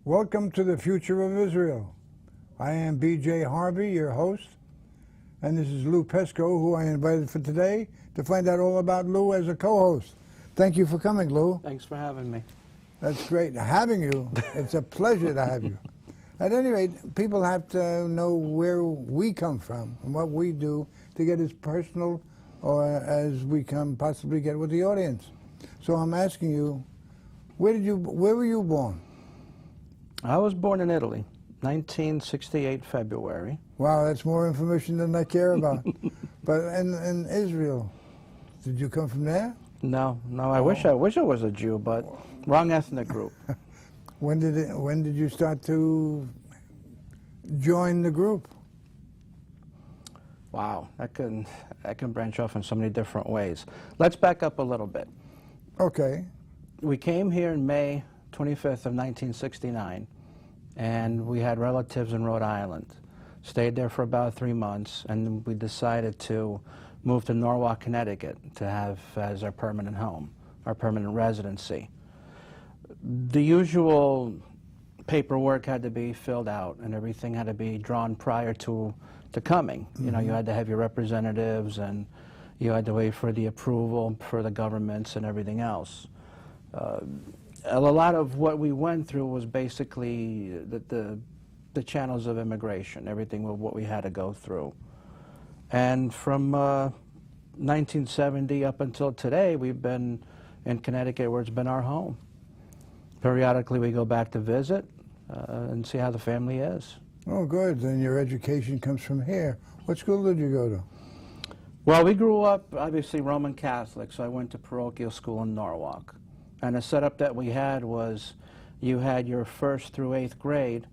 Welcome to the Future of Israel. I am B.J. Harvey, your host, and this is Lou Pisco, who I invited for today to find out all about Lou as a co-host. Thank you for coming, Lou. Thanks for having me. That's great. Having you, it's a pleasure to have you. At any rate, people have to know where we come from and what we do to get as personal or as we can possibly get with the audience. So I'm asking you, where were you born? I was born in Italy, 1968 February. Wow, that's more information than I care about. But in Israel, did you come from there? No, I wish I was a Jew, but wrong ethnic group. When did you start to join the group? Wow, that can branch off in so many different ways. Let's back up a little bit. Okay. We came here in May 25th of 1969, and we had relatives in Rhode Island. Stayed there for about 3 months, and we decided to move to Norwalk, Connecticut to have as our permanent home, our permanent residency. The usual paperwork had to be filled out, and everything had to be drawn prior to coming. Mm-hmm. You know, you had to have your representatives, and you had to wait for the approval for the governments and everything else. A lot of what we went through was basically the channels of immigration, everything with what we had to go through. And from 1970 up until today, we've been in Connecticut, where it's been our home. Periodically, we go back to visit and see how the family is. Oh, good. Then your education comes from here. What school did you go to? Well, we grew up, obviously, Roman Catholic, so I went to parochial school in Norwalk. And the setup that we had was you had your 1st through 8th grade,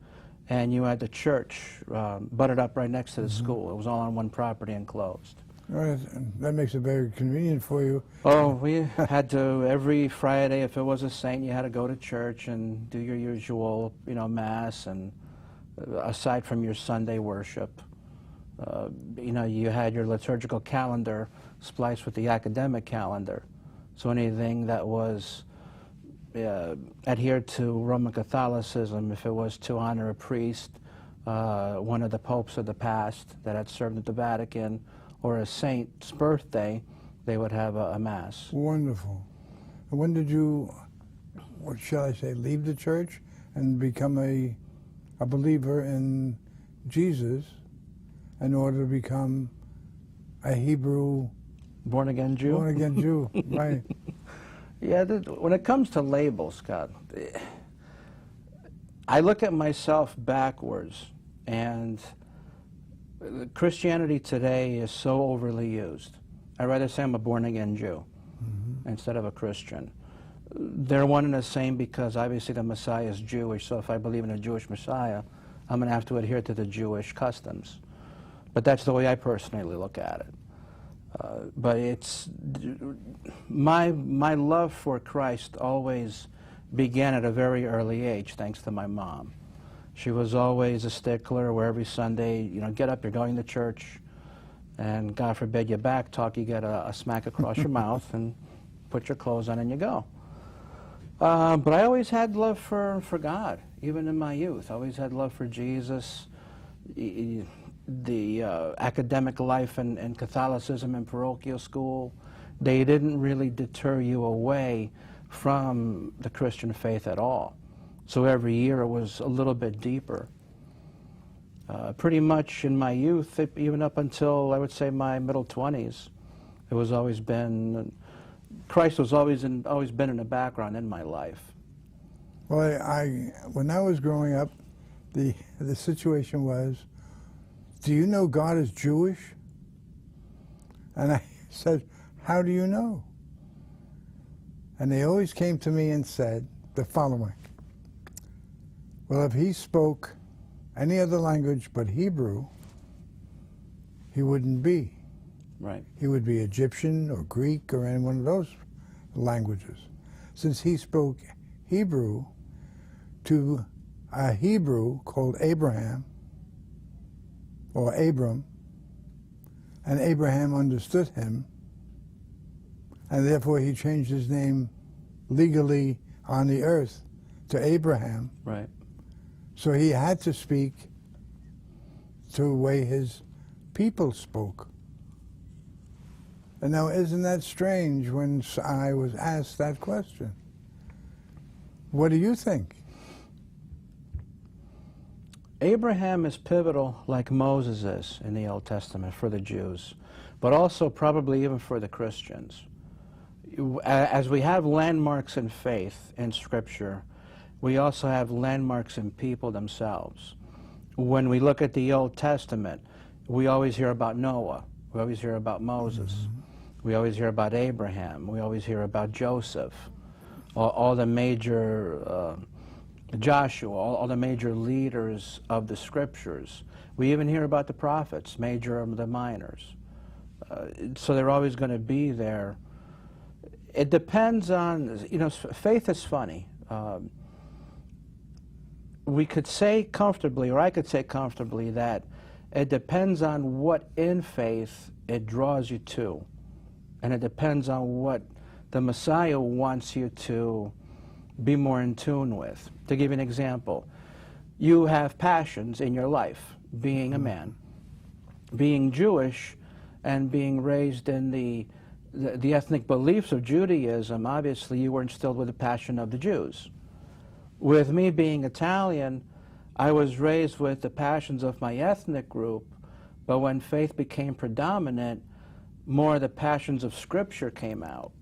and you had the church butted up right next to the school. It was all on one property and closed. Right. That makes it very convenient for you. Oh, we had to, every Friday, if it was a saint, you had to go to church and do your usual, Mass, and aside from your Sunday worship. You had your liturgical calendar spliced with the academic calendar. So anything that was adhered to Roman Catholicism, if it was to honor a priest, one of the popes of the past that had served at the Vatican, or a saint's birthday, they would have a Mass. Wonderful. And when did you, what shall I say, leave the church and become a believer in Jesus in order to become a Hebrew born-again Jew? Born-again Jew, right. Yeah, when it comes to labels, Scott, I look at myself backwards, and Christianity today is so overly used. I'd rather say I'm a born-again Jew instead of a Christian. They're one and the same because obviously the Messiah is Jewish, so if I believe in a Jewish Messiah, I'm going to have to adhere to the Jewish customs. But that's the way I personally look at it. But it's my love for Christ always began at a very early age, thanks to my mom. She was always a stickler where every Sunday, get up, you're going to church, and God forbid you back talk, you get a smack across your mouth and put your clothes on and you go. But I always had love for God, even in my youth. I always had love for Jesus. The academic life and Catholicism and parochial school, they didn't really deter you away from the Christian faith at all. So every year it was a little bit deeper. Pretty much in my youth, even up until I would say my middle 20s, it was always been, Christ was always been in the background in my life. Well, when I was growing up, the situation was, do you know God is Jewish? And I said, how do you know? And they always came to me and said the following: well, if he spoke any other language but Hebrew, he wouldn't be. Right. He would be Egyptian or Greek or any one of those languages. Since he spoke Hebrew to a Hebrew called Abraham, or Abram, and Abraham understood him, and therefore he changed his name legally on the earth to Abraham. Right. So he had to speak to the way his people spoke. And now, isn't that strange when I was asked that question? What do you think? Abraham is pivotal like Moses is in the Old Testament for the Jews, but also probably even for the Christians. As we have landmarks in faith in Scripture, we also have landmarks in people themselves. When we look at the Old Testament, we always hear about Noah. We always hear about Moses. Mm-hmm. We always hear about Abraham. We always hear about Joseph. All the major, Joshua, all the major leaders of the Scriptures. We even hear about the prophets, major and the minors. So they're always going to be there. It depends on, faith is funny. We could say comfortably, or I could say comfortably, that it depends on what in faith it draws you to. And it depends on what the Messiah wants you to be more in tune with. To give you an example, you have passions in your life, being a man, being Jewish, and being raised in the ethnic beliefs of Judaism. Obviously, you were instilled with the passion of the Jews. With me being Italian, I was raised with the passions of my ethnic group, but when faith became predominant, more of the passions of Scripture came out.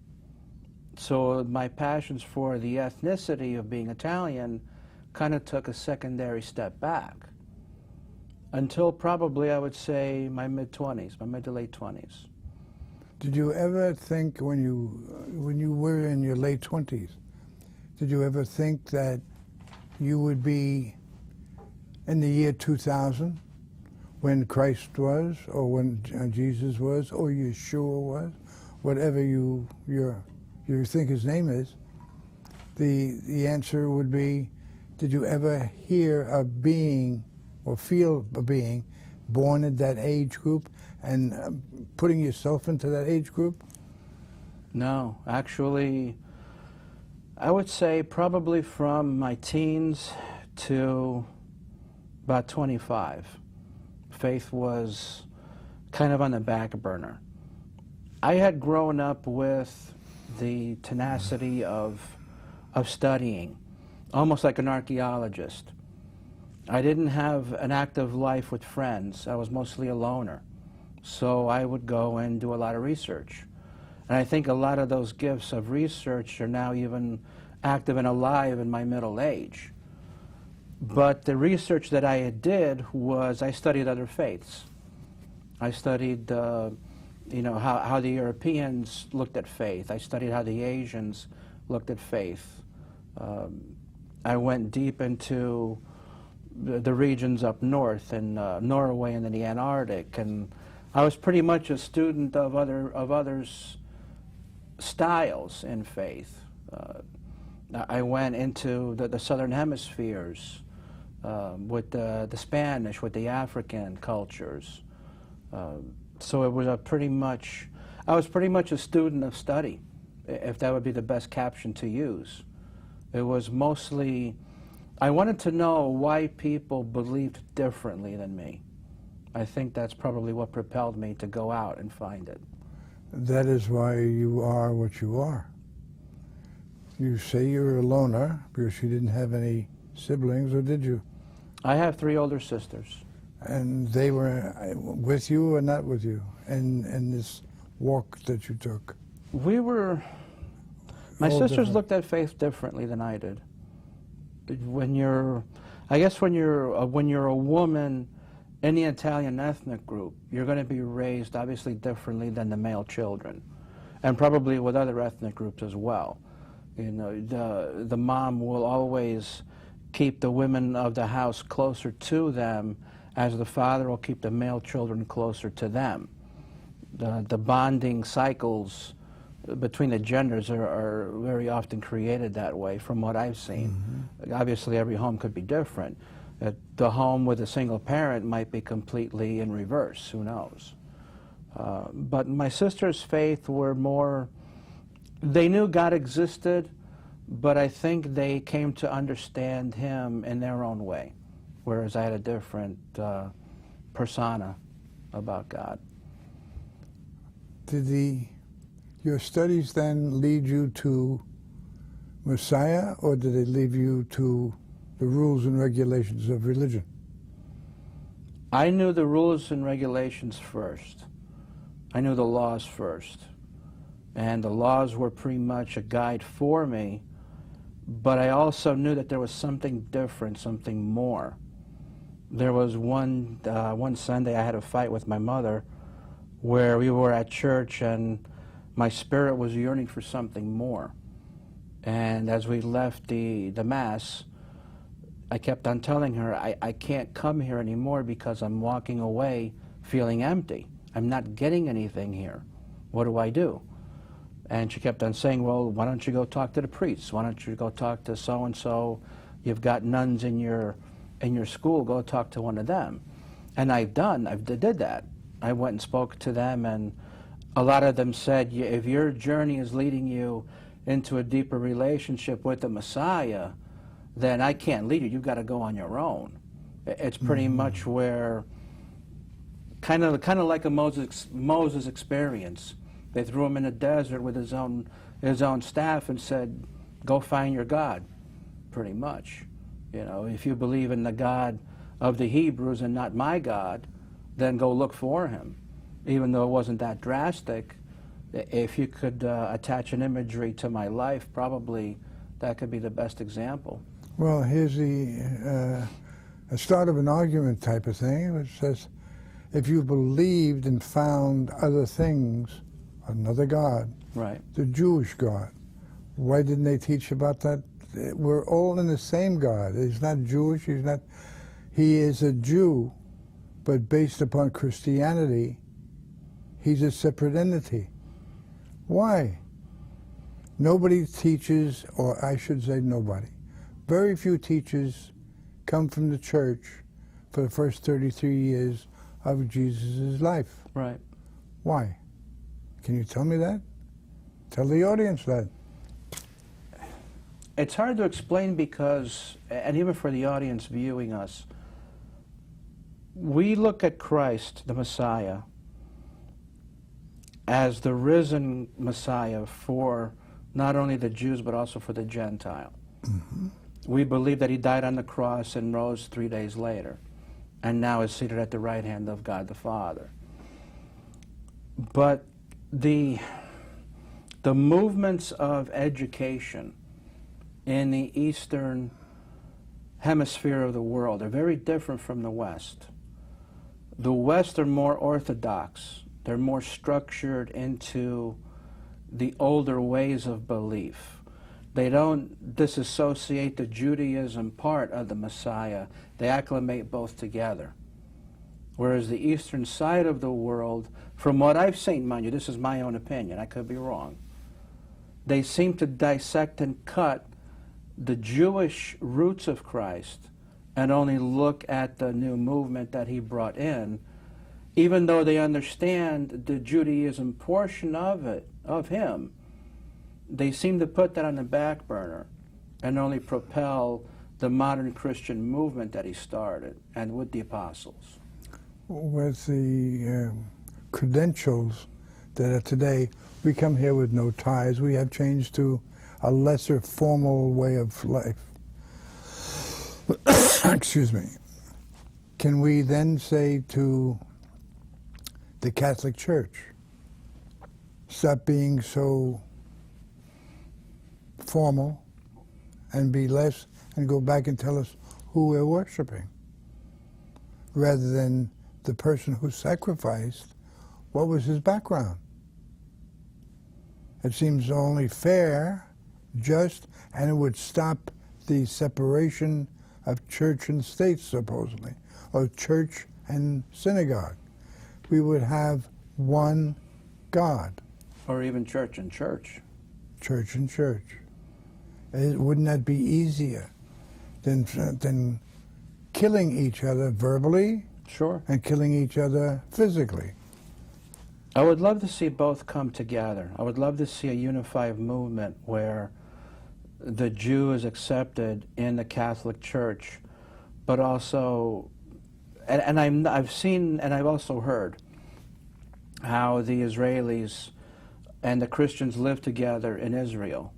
So my passions for the ethnicity of being Italian kind of took a secondary step back until probably, I would say, my mid-20s, my mid to late 20s. Did you ever think when you were in your late 20s, did you ever think that you would be in the year 2000 when Christ was, or when Jesus was, or Yeshua was, whatever you think his name is? The answer would be, did you ever hear a being or feel a being born at that age group and putting yourself into that age group? No, actually, I would say probably from my teens to about 25, faith was kind of on the back burner. I had grown up with the tenacity of studying, almost like an archaeologist. I didn't have an active life with friends. I was mostly a loner. So I would go and do a lot of research. And I think a lot of those gifts of research are now even active and alive in my middle age. But the research that I did was I studied other faiths. I studied how the Europeans looked at faith. I studied how the Asians looked at faith. I went deep into the regions up north in Norway and in the Antarctic, and I was pretty much a student of others' styles in faith. I went into the southern hemispheres with the Spanish, with the African cultures. So it was I was pretty much a student of study, if that would be the best caption to use. It was mostly, I wanted to know why people believed differently than me. I think that's probably what propelled me to go out and find it. That is why you are what you are. You say you're a loner because you didn't have any siblings, or did you? I have 3 older sisters. And they were with you or not with you in this walk that you took? My sisters different. looked at faith differently than I did. When you're a woman in the Italian ethnic group, you're going to be raised obviously differently than the male children, and probably with other ethnic groups as well. The mom will always keep the women of the house closer to them, as the father will keep the male children closer to them. The bonding cycles between the genders are very often created that way, from what I've seen. Mm-hmm. Obviously, every home could be different. The home with a single parent might be completely in reverse, who knows. But my sister's faith were more, they knew God existed, but I think they came to understand him in their own way. whereas I had a different persona about God. Did your studies then lead you to Messiah, or did it lead you to the rules and regulations of religion? I knew the rules and regulations first. I knew the laws first. And the laws were pretty much a guide for me, but I also knew that there was something different, something more. There was one Sunday I had a fight with my mother where we were at church and my spirit was yearning for something more. And as we left the Mass, I kept on telling her, I can't come here anymore because I'm walking away feeling empty. I'm not getting anything here. What do I do? And she kept on saying, well, why don't you go talk to the priests? Why don't you go talk to so-and-so? You've got nuns in your school. Go talk to one of them. And I did that. I went and spoke to them, and a lot of them said, if your journey is leading you into a deeper relationship with the Messiah, then I can't lead you. You've got to go on your own. It's pretty much where, kind of like a Moses experience. They threw him in the desert with his own staff and said, "Go find your God." Pretty much, you know, if you believe in the God of the Hebrews and not my God, then go look for him. Even though it wasn't that drastic, if you could attach an imagery to my life, probably that could be the best example. Well, here's the start of an argument type of thing, which says, if you believed and found other things, another God, Right. the Jewish God, why didn't they teach about that? We're all in the same God. He's not Jewish, he is a Jew, but based upon Christianity, he's a separate entity. Why? Nobody teaches, or I should say nobody, very few teachers come from the church for the first 33 years of Jesus' life. Right. Why? Can you tell me that? Tell the audience that. It's hard to explain because, and even for the audience viewing us, we look at Christ, the Messiah, as the risen Messiah for not only the Jews but also for the Gentile. Mm-hmm. We believe that he died on the cross and rose 3 days later, and now is seated at the right hand of God the Father. But the movements of education in the Eastern hemisphere of the world are very different from the West. The West are more orthodox. They're more structured into the older ways of belief. They don't disassociate the Judaism part of the Messiah. They acclimate both together. Whereas the eastern side of the world, from what I've seen, mind you, this is my own opinion, I could be wrong, they seem to dissect and cut the Jewish roots of Christ and only look at the new movement that he brought in, even though they understand the Judaism portion of it, of him. They seem to put that on the back burner and only propel the modern Christian movement that he started, and with the apostles. With the credentials that are today, we come here with no ties. We have changed to a lesser formal way of life. Excuse me. Can we then say to the Catholic Church, stop being so formal and be less, and go back and tell us who we're worshiping, rather than the person who sacrificed, what was his background? It seems only fair, just, and it would stop the separation of church and state, supposedly, or church and synagogue. We would have one God. Or even church and church. Church and church. Wouldn't that be easier than killing each other verbally? Sure. And killing each other physically? I would love to see both come together. I would love to see a unified movement where the Jew is accepted in the Catholic Church, but also, I've seen and I've also heard how the Israelis and the Christians live together in Israel.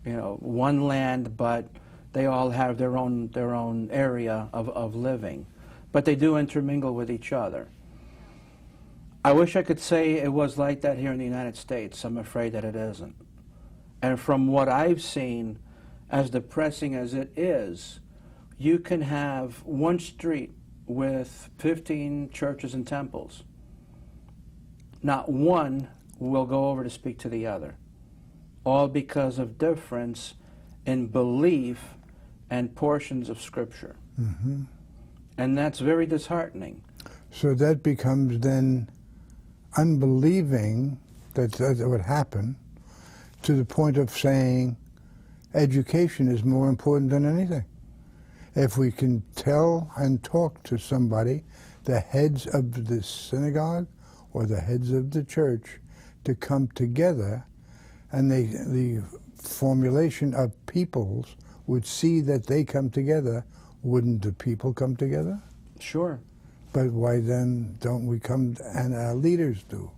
You know, one land, but they all have their own area of living, but they do intermingle with each other. I wish I could say it was like that here in the United States. I'm afraid that it isn't. And from what I've seen, as depressing as it is, you can have one street with 15 churches and temples. Not one will go over to speak to the other, all because of difference in belief and portions of Scripture. Mm-hmm. And that's very disheartening. So that becomes then unbelieving that would happen, to the point of saying education is more important than anything. If we can tell and talk to somebody, the heads of the synagogue or the heads of the church, to come together, and the formulation of peoples would see that they come together, wouldn't the people come together? Sure. But why then don't we come and our leaders do?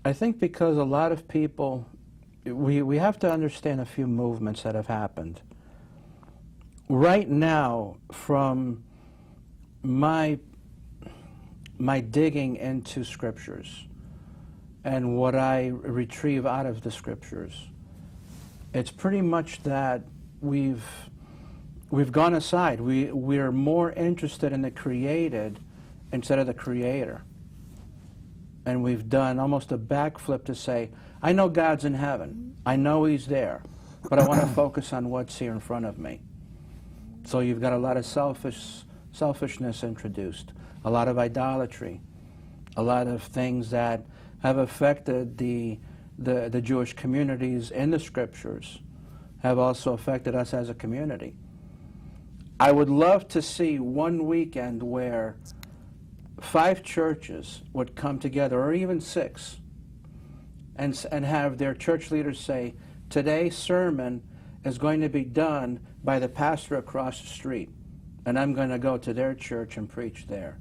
I think because a lot of people, we have to understand a few movements that have happened. Right now, from my digging into Scriptures and what I retrieve out of the Scriptures, it's pretty much that we've gone aside. We're more interested in the created instead of the Creator. And we've done almost a backflip to say, I know God's in heaven. I know He's there. But I want to focus on what's here in front of me. So you've got a lot of selfishness introduced, a lot of idolatry, a lot of things that have affected the Jewish communities in the Scriptures, have also affected us as a community. I would love to see one weekend where 5 churches would come together, or even 6, and have their church leaders say, today's sermon is going to be done by the pastor across the street, and I'm going to go to their church and preach there.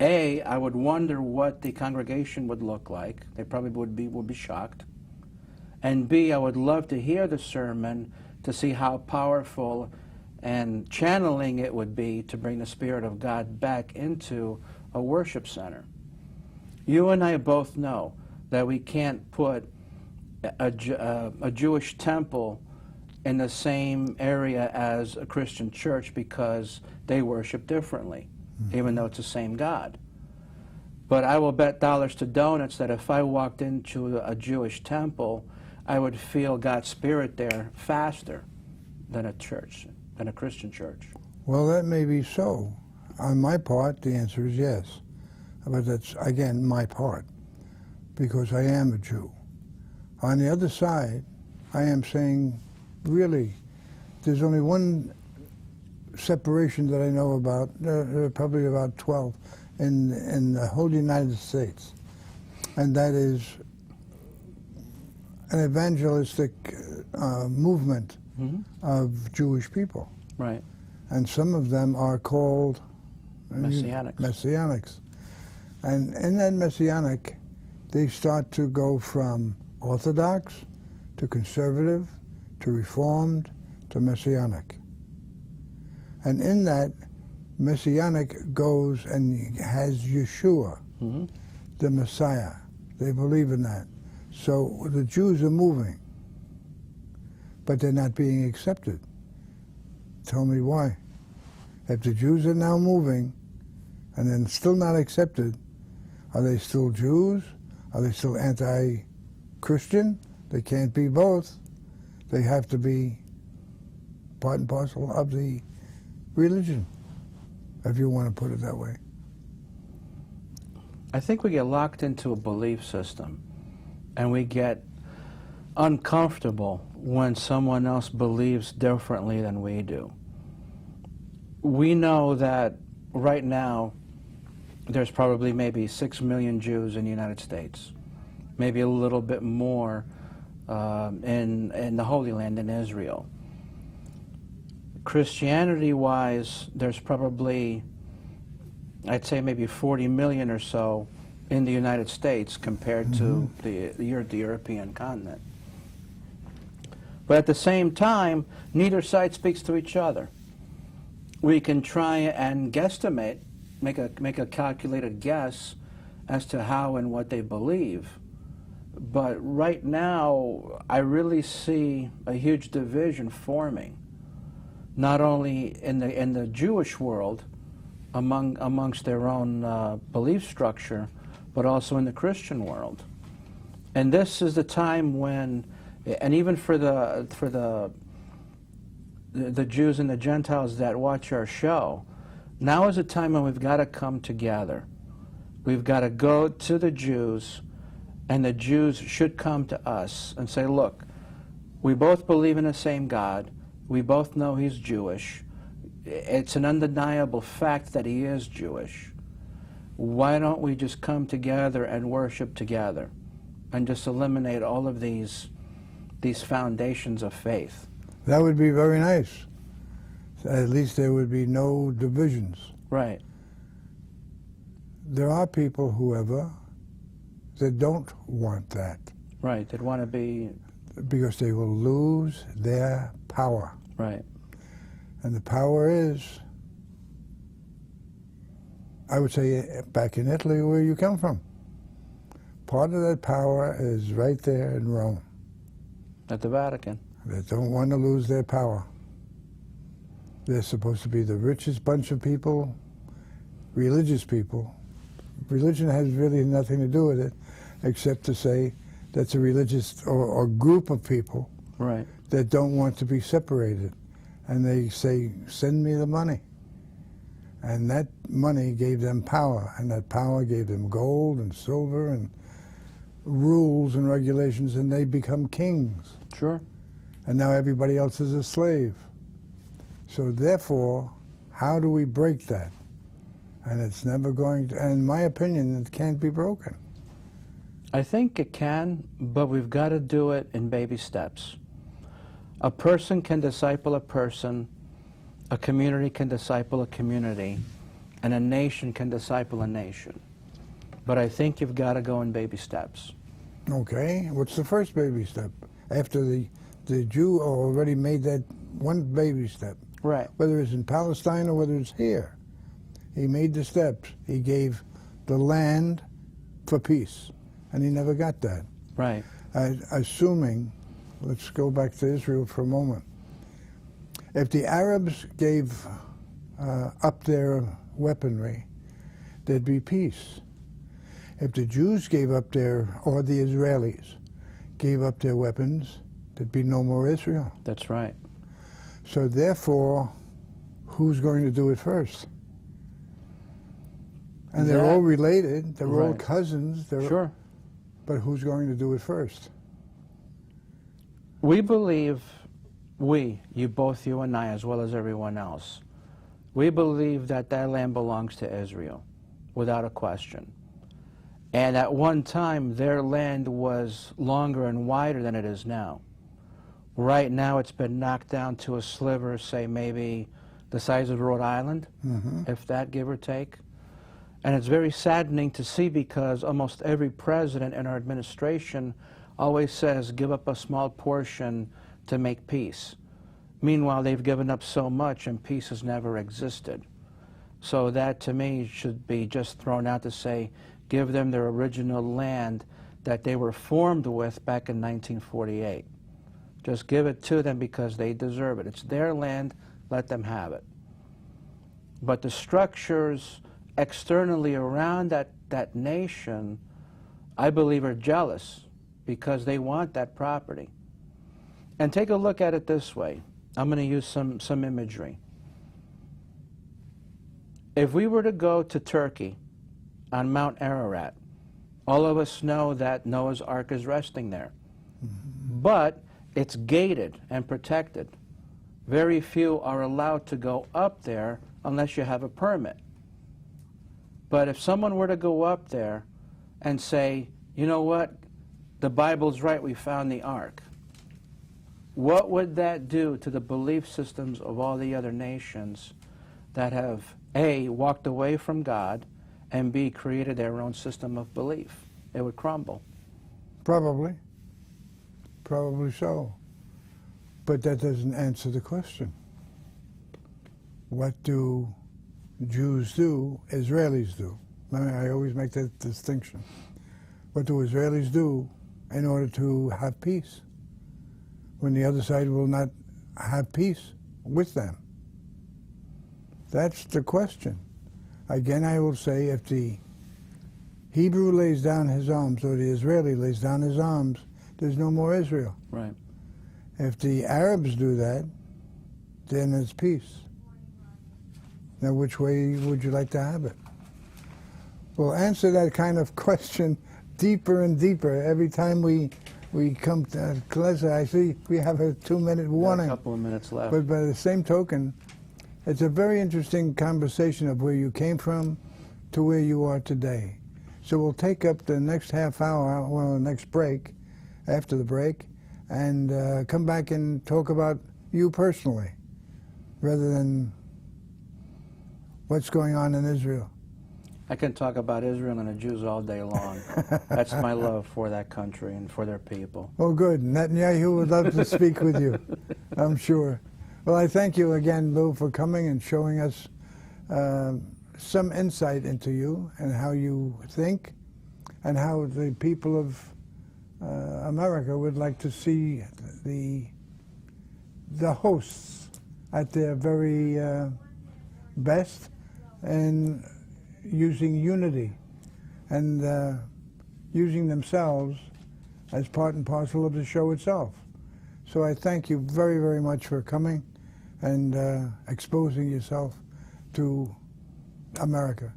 I would wonder what the congregation would look like. They probably would be shocked. And B, I would love to hear the sermon to see how powerful and channeling it would be to bring the Spirit of God back into a worship center. You and I both know that we can't put a Jewish temple in the same area as a Christian church because they worship differently, even though it's the same God. But I will bet dollars to donuts that if I walked into a Jewish temple, I would feel God's Spirit there faster than a church, than a Christian church. Well, that may be so. On my part, the answer is yes. But that's, again, my part, because I am a Jew. On the other side, I am saying, really, there's only one separation that I know about, probably about 12, in the whole United States, and that is an evangelistic movement of Jewish people. Right. And some of them are called Messianics. And in that Messianic, they start to go from Orthodox to conservative to Reformed to Messianic. And in that, Messianic goes and has Yeshua, the Messiah. They believe in that. So the Jews are moving, but they're not being accepted. Tell me why. If the Jews are now moving and then still not accepted, are they still Jews? Are they still anti-Christian? They can't be both. They have to be part and parcel of the religion, if you want to put it that way. I think we get locked into a belief system, and we get uncomfortable when someone else believes differently than we do. We know that right now there's probably maybe 6 million Jews in the United States, maybe a little bit more in the Holy Land in Israel. Christianity-wise, there's probably, I'd say maybe 40 million or so in the United States compared to the European continent. But at the same time, neither side speaks to each other. We can try and guesstimate, make a calculated guess as to how and what they believe. But right now, I really see a huge division forming, not only in the Jewish world, amongst their own belief structure, but also in the Christian world. And this is the time when, and even for the Jews and the Gentiles that watch our show, now is a time when we've got to come together. We've got to go to the Jews, and the Jews should come to us and say, look, we both believe in the same God. We both know he's Jewish. It's an undeniable fact that he is Jewish. Why don't we just come together and worship together and just eliminate all of these foundations of faith? That would be very nice. At least there would be no divisions. Right. There are people, however, that don't want that. Right. They'd want to be... Because they will lose their power. Right. And the power is, I would say, back in Italy, where you come from. Part of that power is right there in Rome. At the Vatican. They don't want to lose their power. They're supposed to be the richest bunch of people, religious people. Religion has really nothing to do with it, except to say that's a religious or group of people Right. that don't want to be separated. And they say, send me the money. And that money gave them power, and that power gave them gold and silver and rules and regulations, and they become kings. Sure. And now everybody else is a slave. So therefore, how do we break that? And it's never going to, and in my opinion, it can't be broken. I think it can, but we've got to do it in baby steps. A person can disciple a person, a community can disciple a community, and a nation can disciple a nation. But I think you've got to go in baby steps. Okay, what's the first baby step? After the Jew already made that one baby step. Right. Whether it's in Palestine or whether it's here. He made the steps. He gave the land for peace, and he never got that. Right. Assuming, let's go back to Israel for a moment. If the Arabs gave up their weaponry, there'd be peace. If the Jews gave up or the Israelis gave up their weapons, there'd be no more Israel. That's right. So therefore, who's going to do it first? And they're all related. They're all Right. cousins. Sure. But who's going to do it first? We believe, you both, you and I, as well as everyone else, we believe that that land belongs to Israel, without a question. And at one time, their land was longer and wider than it is now. Right now, it's been knocked down to a sliver, say maybe the size of Rhode Island, if that, give or take. And it's very saddening to see, because almost every president in our administration always says, give up a small portion to make peace. Meanwhile, they've given up so much and peace has never existed. So that, to me, should be just thrown out to say, give them their original land that they were formed with back in 1948. Just give it to them because they deserve it. It's their land, let them have it. But the structures externally around that nation, I believe, are jealous because they want that property. And take a look at it this way. I'm going to use some imagery. If we were to go to Turkey on Mount Ararat, all of us know that Noah's Ark is resting there. But it's gated and protected. Very few are allowed to go up there unless you have a permit. But if someone were to go up there and say, you know what, the Bible's right, we found the Ark, What would that do to the belief systems of all the other nations that have, A, walked away from God, and B, created their own system of belief? It would crumble. Probably. Probably so. But that doesn't answer the question. What do Jews do, Israelis do? I always make that distinction. What do Israelis do in order to have peace when the other side will not have peace with them? That's the question. Again, I will say, if the Hebrew lays down his arms or the Israeli lays down his arms, there's no more Israel. Right. If the Arabs do that, then it's peace. Now, which way would you like to have it? We'll answer that kind of question deeper and deeper every time we come to Kleza. I see we have a 2-minute warning. A couple of minutes left. But by the same token, it's a very interesting conversation of where you came from to where you are today. So we'll take up the next half hour, well, the next break, after the break, and come back and talk about you personally, rather than what's going on in Israel. I can talk about Israel and the Jews all day long. That's my love for that country and for their people. Oh, good. Netanyahu would love to speak with you, I'm sure. Well, I thank you again, Lou, for coming and showing us some insight into you and how you think and how the people of America would like to see the hosts at their very best and using unity and using themselves as part and parcel of the show itself. So I thank you very, very much for coming and exposing yourself to America.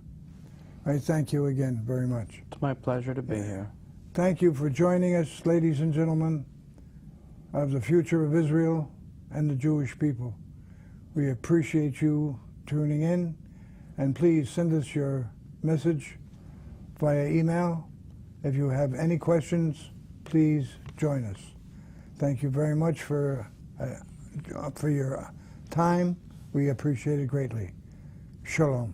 I thank you again very much. It's my pleasure to be here. Thank you for joining us, ladies and gentlemen, of the future of Israel and the Jewish people. We appreciate you tuning in, and please send us your message via email. If you have any questions, please join us. Thank you very much for your time. We appreciate it greatly. Shalom.